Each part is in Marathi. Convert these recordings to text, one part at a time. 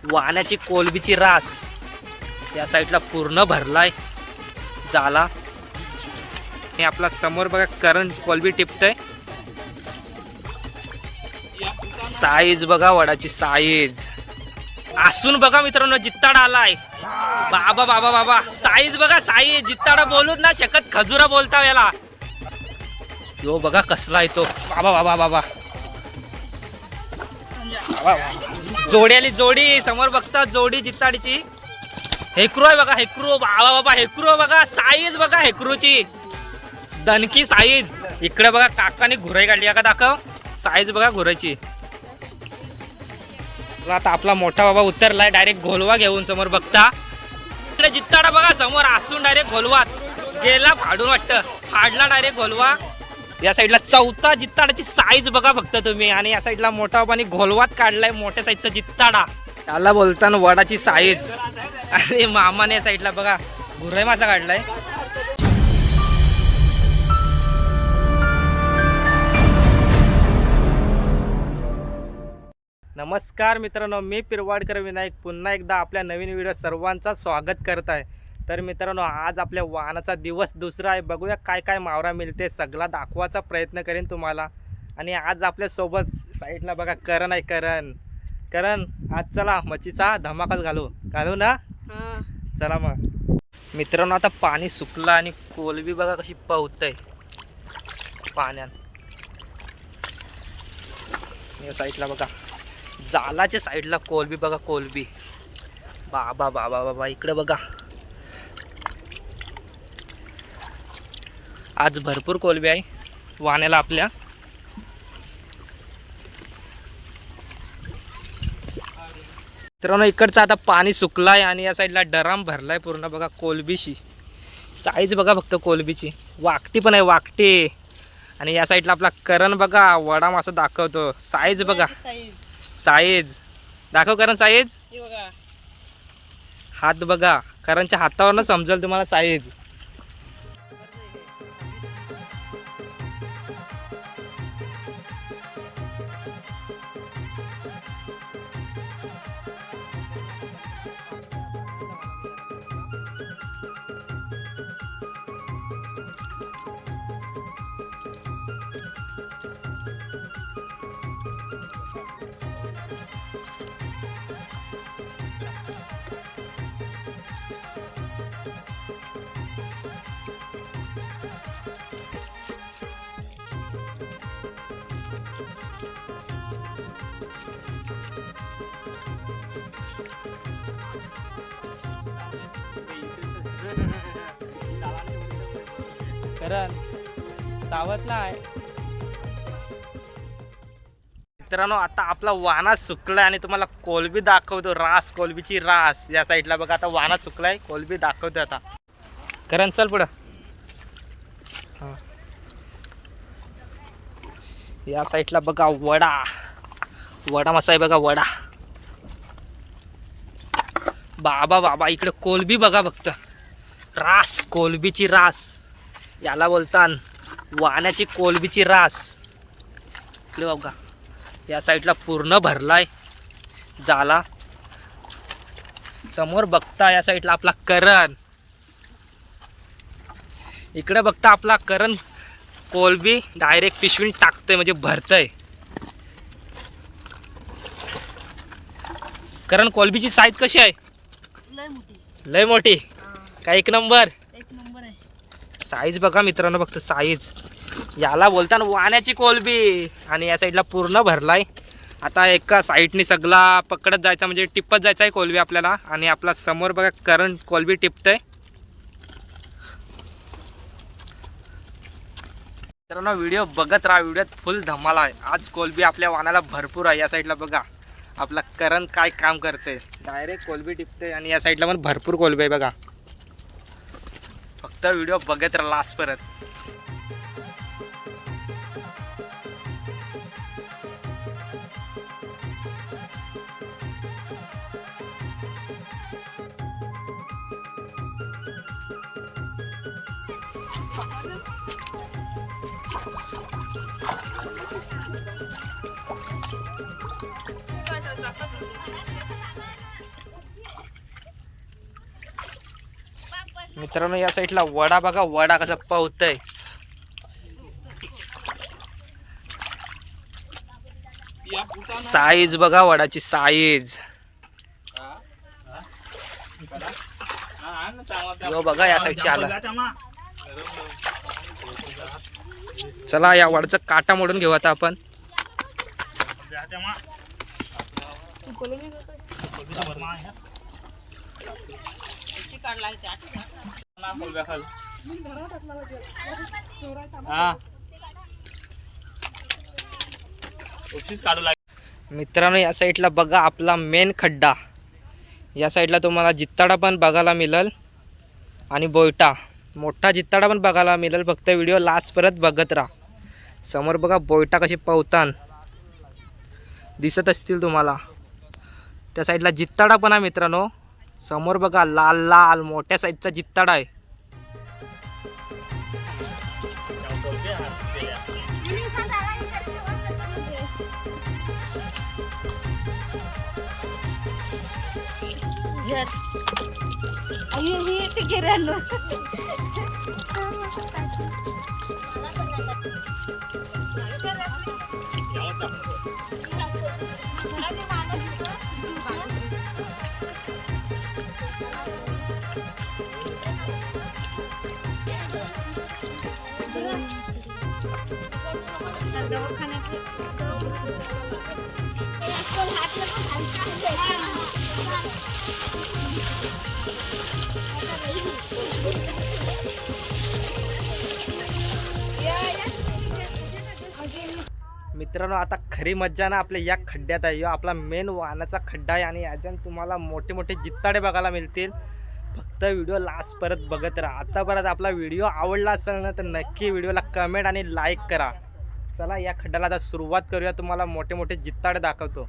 वाहण्याची कोलबीची रास या साईडला पूर्ण भरलाय झाला. हे आपला समोर बघा करंट कोलबी टिपतय. साईज बघा वडाची साईज असून बघा मित्रांनो जित्ताडा आलाय. बाबा बाबा बाबा साईज बघा साईज जित्ताडा बोलूच ना शकत खजुरा बोलता याला. यो बघा कसला आहे तो. बाबा बाबा बाबा जोडी आली जोडी समोर बघता जोडी जित्ताडीची. हेकरू आहे बघा हेकरू. बाबा बाबा हेकरू बघा साईज बघा हेकरूची दणकी साईज. इकडे बघा काकाने घुराई काढली का दाखव साईज बघा घुरायची. आता आपला मोठा बाबा उतरलाय डायरेक्ट घोलवा घेऊन समोर बघता. इकडे जित्ताडा बघा समोर असून डायरेक्ट घोलवात गेला फाडून वाटतं फाडला डायरेक्ट घोलवा. या साईडला चौथा जित्ताडाची साईज बघा फक्त तुम्ही. आणि या साईडला मोठा बाबांनी घोलवात काढलाय मोठ्या साईजचा जित्ताडा. त्याला बोलताना वडाची साईज. आणि मामाने या साईडला बघा घुराई मासा काढलाय. नमस्कार मित्रांनो, मी पिरवाडकर विनायक पुन्हा एकदा आपल्या नवीन व्हिडिओ सर्वांचा स्वागत करत आहे. तर मित्रांनो आज आपल्या वाहनाचा दिवस दुसरा आहे. बघूया काय काय मावरा मिळते सगळा दाखवायचा प्रयत्न करेन तुम्हाला. आणि आज आपल्यासोबत साईडला बघा करण आहे. करण आज चला मच्छीचा धमाकाल घालू ना. चला मग मित्रांनो आता पाणी सुकलं आणि कोलबी बघा कशी पवतय पाण्यात. या साईडला बघा जालाच्या साईडला कोलबी बघा कोलबी. बाबा बाबा बाबा इकडे बघा आज भरपूर कोलबी आहे वाहण्याला आपल्या. मित्रांनो इकडचं आता पाणी सुकलाय आणि या साईडला डराम भरलाय पूर्ण बघा कोलबीशी. साईज बघा फक्त कोलबीची. वाकटी पण आहे वाकटी. आणि या साईडला आपला करण बघा वडा मासा दाखवतो. साईज बघा साईज दाखव करण साईज. हात बघा करणच्या हातावरनं समजेल तुम्हाला साईज. करण सावत नाही. मित्रांनो आता आपला वाना सुकलाय आणि तुम्हाला कोलबी दाखवतो. रास कोलबीची रास या साईडला बघा. आता वाना सुकलाय कोलबी दाखवतो आता. करण चल पुढं. या साईडला बघा वडा मासा आहे बघा वडा. बाबा बाबा इकडे कोलबी बघा फक्त रास कोलबीची रास. याला बोलतात वाहण्याची कोलबीची रास. इकडे बघा या साईडला पूर्ण भरलाय झाला. समोर बघता या साईडला आपला करण. इकडे बघता आपला करण कोलबी डायरेक्ट पिशवीत टाकतोय म्हणजे भरतय. करण कोलबीची साईज कशी आहे. लय मोठी का एक नंबर साईज बघा मित्रांनो फक्त साईज. याला बोलतात वाहण्याची कोलबी. आणि या साईडला पूर्ण भरलाय. आता एका साईडने सगळा पकडत जायचा म्हणजे टिपत जायचा आहे कोलबी आपल्याला. आणि आपला समोर बघा करंट कोलबी टिपतय. मित्रांनो व्हिडिओ बघत राहा. व्हिडिओत फुल धमाला आहे. आज कोलबी आपल्या वाहनाला भरपूर आहे. या साईडला बघा आपला करण काय काम करते डायरेक्ट कोलबी टिपते. आणि या साईडला पण भरपूर कोलबी आहे बघा. फक्त व्हिडिओ बघत राहा लास्ट परत. मित्रांनो या साईडला वडा बघा, वडा कसा पवतय. साईज बघा वडाची साईज. यो बघा या साईडची आला. चला या वडाचा काटा मोडून घेऊ आता आपण. मित्रांनो या साईडला बघा आपला मेन खड्डा. या साईडला तुम्हाला जित्ताडा पण बघायला मिळेल आणि बोयटा, मोठा जित्ताडा पण बघायला मिळेल. फक्त व्हिडिओ लास्ट परत बघत राहा. समोर बघा बोयटा कशी पवतान दिसत असतील तुम्हाला. त्या साईडला जित्ताडा पण आहे मित्रांनो. समोर बघा लाल लाल मोठ्या साईजचा जित्ताडा आहे. मित्रांनो आता खरी मज्जा ना आपल्या या खड्ड्यात आहे. आपला मेन वाहनाचा खड्डा आहे आणि याच्यात तुम्हाला मोठे मोठे जित्ताडे बघायला मिळतील. फक्त व्हिडिओ लास्ट परत बघत राहा. आता परत आपला व्हिडिओ आवडला असेल ना तर नक्की व्हिडिओला कमेंट आणि लाईक करा. चला या खड्ड्याला आता सुरुवात करूया. तुम्हाला मोठे मोठे जित्ताडे दाखवतो.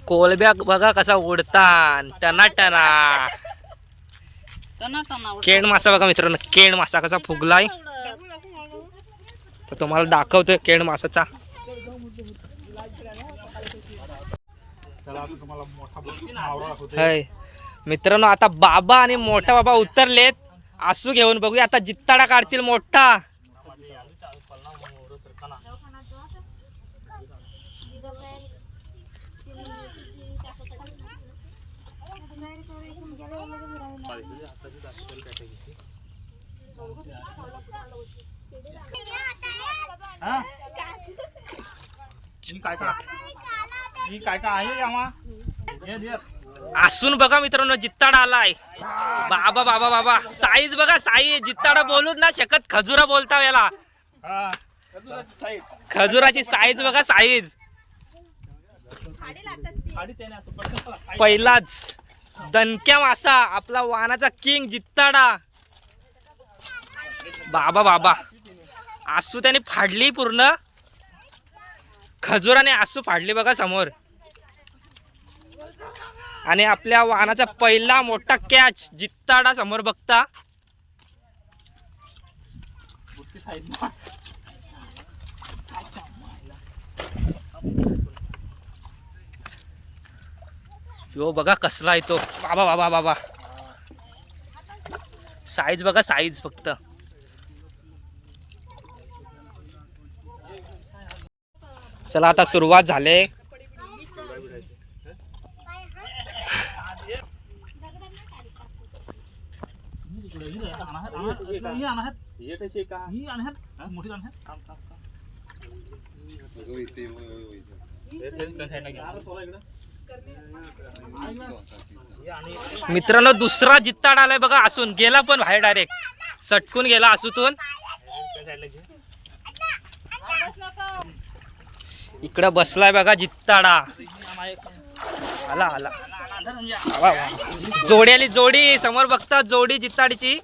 कोलब्या बघा कसा उडतान टना टना. केंड मासा बघा मित्रांनो, केंड मासा कसा फुगलाय तर तुम्हाला दाखवतोय केंड मासाचा. मित्रांनो आता बाबा आणि मोठा बाबा उतरलेत आसू घेऊन. बघूया आता जित्ताडा काढतील मोठा. आसून बघा मित्रांनो जित्ताडा आलाय. बाबा बाबा बाबा साईज बघा साईज. जित्ताडा बोलूच ना शकत, खजुरा बोलता याला. खजुराची साईज बघा साईज. पहिलाच दणक्या मासा आपला वाहनाचा किंग जित्ताडा. बाबा बाबा आसू त्याने फाडली पूर्ण. खजुराने आसू फाडली बघा समोर. आणि आपल्या वाहनाचा पहिला मोठा कॅच जित्ताडा समोर बघता. यो बघा कसला आहे तो. बाबा बाबा बाबा साईज बघा साईज फक्त. चला आता सुरुवात झाले. मित्रांनो दुसरा जित्ताडा आलाय बघा आसून. गेला पण बाहेर डायरेक्ट सटकून गेला आसूतून. इकडं बसलाय बघा जित्ताडा. आला आला जोडी आली जोडी. समोर बघता जोडी जित्ताडीची.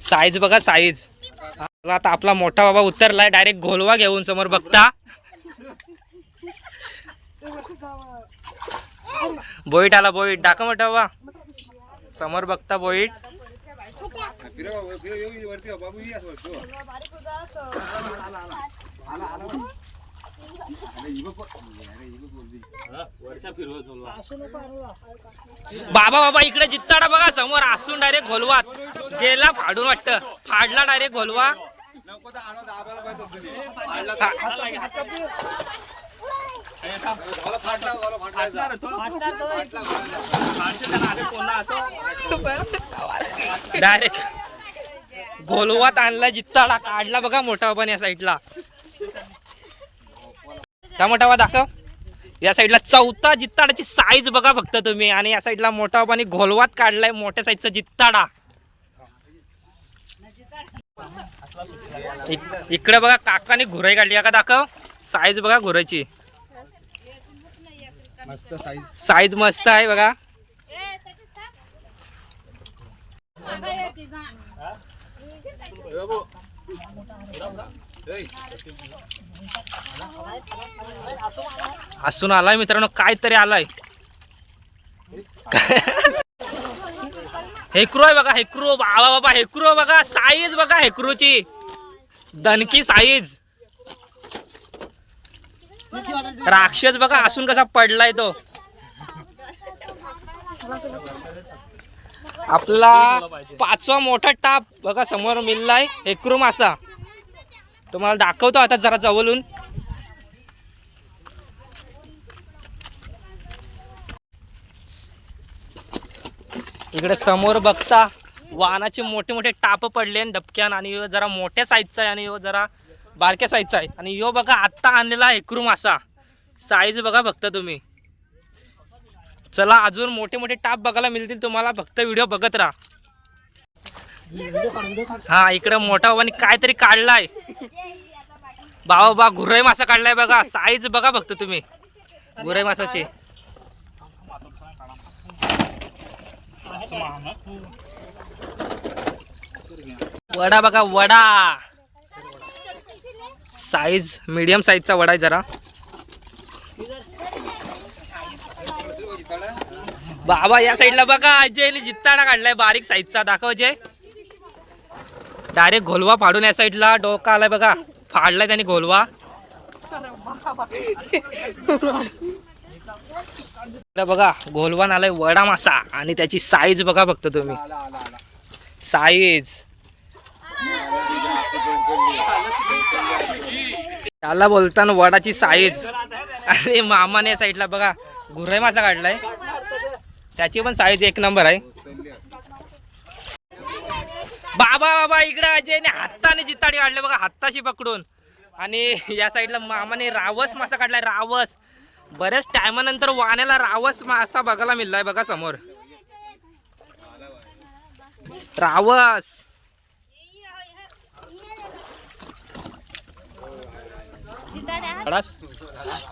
साईज बघा साईज. आता आपला मोठा बाबा उतरलाय डायरेक्ट घोलवा घेऊन. समोर बघता बोईट आला. बोईट डाका मोठा बाबा समोर बघता बोईट. बाबा बाबा इकडे जित्ताडा बघा समोर असून डायरेक्ट घोलवात गेला फाडून वाटतं फाडला डायरेक्ट घोलवा डायरेक्ट घोलवात आणला जित्ताडा काढला बघा मोठा पण या साईडला त्या मोठा दाखव या साईडला चौथा जित्ताडाची साईज बघा फक्त तुम्ही आणि या साईडला मोठा पण घोलवात काढलाय मोठ्या साईजचा जित्ताडा इकडे बघा काकाने घुराई काढली का दाखव साईज बघा घुरायची मस्त साईज साईज मस्त आहे बघा असून आलाय मित्रांनो काहीतरी आलाय हेकरू आहे बघा हेकरू बाबा बाबा हेकरू बघा साईज बघा हेकरूची दणकी साईज राक्षस बघा असून कसा पडलाय तो आपला पाचवा मोठा टाप बघा समोर मिळलाय हेकरू मासा तुम्हाला दाखवतो आता जरा जवळून इकडे समोर बघता वाहनाचे मोठे मोठे टाप पडले डबक्यान आणि यो जरा मोठ्या साईजचा आहे आणि यो जरा बारक्या साईजचा आहे आणि यो बघा आत्ता आणलेला हेकरू मासा साईज बघा फक्त तुम्ही चला अजून मोठे मोठे टाप बघायला मिळतील तुम्हाला फक्त व्हिडिओ बघत राहा हा इकडे मोठा आणि काहीतरी काढलाय बाबा बा घुराई मासा काढलाय बघा साईज बघा फक्त तुम्ही घुराई मासाची वडा बघा वडा साईज मीडियम साईजचा वडा आहे जरा बाबा या साईडला बघा अजयने जित्ताडा काढलाय बारीक साईजचा दाखव अजय डायरेक्ट घोलवा फाडून या साईडला डोका आलाय बघा फाडलाय त्याने घोलवा बघा घोलवान आलाय वडा मासा आणि त्याची साईज बघा फक्त तुम्ही साईज त्याला बोलताना वडाची साईज आणि मामाने साईडला बघा घुराई मासा काढलाय त्याची पण साईज एक नंबर आहे बाबा बाबा इकडे अजयने हाताने जित्ताडी काढले बघा हाताशी पकडून आणि या साईडला मामाने रावस मासा काढलाय रावस बऱ्याच टायमानंतर वाण्याला रावस मासा बघायला मिळलाय बघा समोर रावस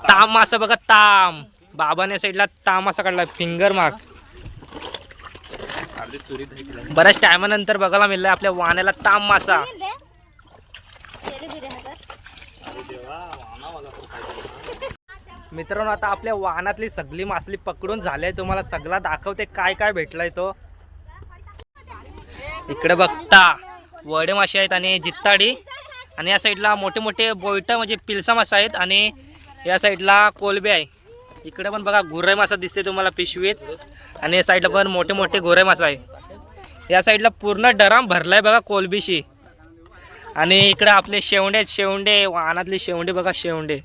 ताम मासा बघा ताम बाबाने साईडला ताम मासा काढलाय फिंगर मार्क बऱ्याच टायमानंतर बघायला मिळलाय आपल्या वाण्याला ताम मासा मित्रांनो आता आपल्या वाहनातली सगळी मासली पकडून झाले तुम्हाला सगळा दाखवते काय काय भेटलाय तो इकडे बघता वडे मासे आहेत आणि जित्ताडी आणि या साईडला मोठे मोठे बोयटा म्हणजे पिलसा मासा आहेत आणि या साईडला कोलबे आहे इकडे पण बघा घुराई मासा दिसते तुम्हाला पिशवीत आणि या साईडला पण मोठे मोठे घुराई मासा आहे या साईडला पूर्ण डराम भरलाय बघा कोलबीशी आणि इकडे आपले शेवंडे शेवंडे वाहनातले शेवंडे बघा शेवंडे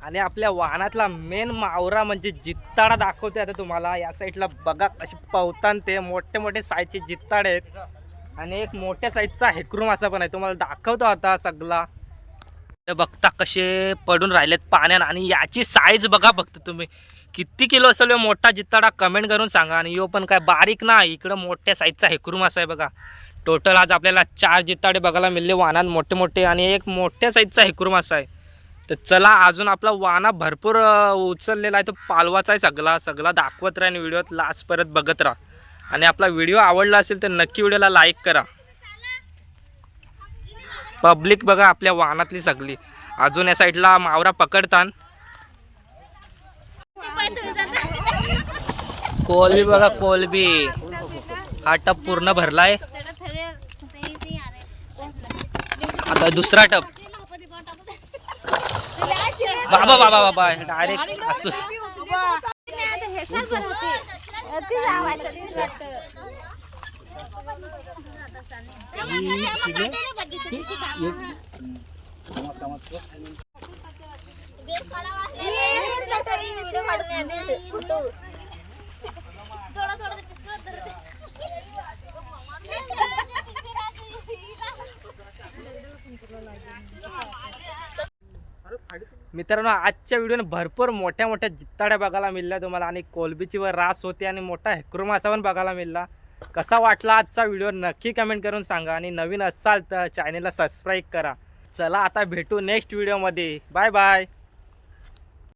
आणि आपल्या वाहनातला मेन मावरा म्हणजे जित्ताडा दाखवते आता तुम्हाला या साईडला बघा अशी पवतान ते मोठे मोठे साईजचे जित्ताडे आहेत आणि एक मोठ्या साईजचा हेकरू मासा पण आहे तुम्हाला दाखवतो आता सगळा बघता कसे पडून राहिलेत पाण्यात आणि याची साईज बघा फक्त तुम्ही किती किलो असेल मोठा जित्ताडा कमेंट करून सांगा आणि यो पण काय बारीक नाही इकडं मोठ्या साईजचा हेकरू मासा आहे बघा टोटल आज आपल्याला 4 जित्ताडे बघायला मिळले वाहनात मोठे मोठे आणि एक मोठ्या साईजचा हेकरू मासा आहे तर चला अजून आपला वाहना भरपूर उचललेला आहे तो पालवाचा आहे सगळा दाखवत राहा आणि व्हिडिओत लास्ट परत बघत राहा आणि आपला व्हिडिओ आवडला असेल तर नक्की व्हिडिओला लाईक करा पब्लिक बघा आपल्या वाहनातली सगळी अजून या साईडला मावरा पकडतान कोलबी बघा कोलबी, हा टप पूर्ण भरलाय. आता दुसरा टप. बाबा बाबा बाबा डायरेक्ट असं. मित्रांनो आजच्या व्हिडिओने भरपूर मोठ्या मोठ्या जित्ताड्या बघायला मिळाल्या तुम्हाला आणि कोलबीची वर रास होती आणि मोठा हेकरू मासा पण बघायला मिळाला. कसा वाटला आजचा व्हिडिओ नक्की कमेंट करून सांगा आणि नवीन असाल तर चॅनलला सबस्क्राईब करा. चला आता भेटू नेक्स्ट व्हिडिओमध्ये. Bye bye.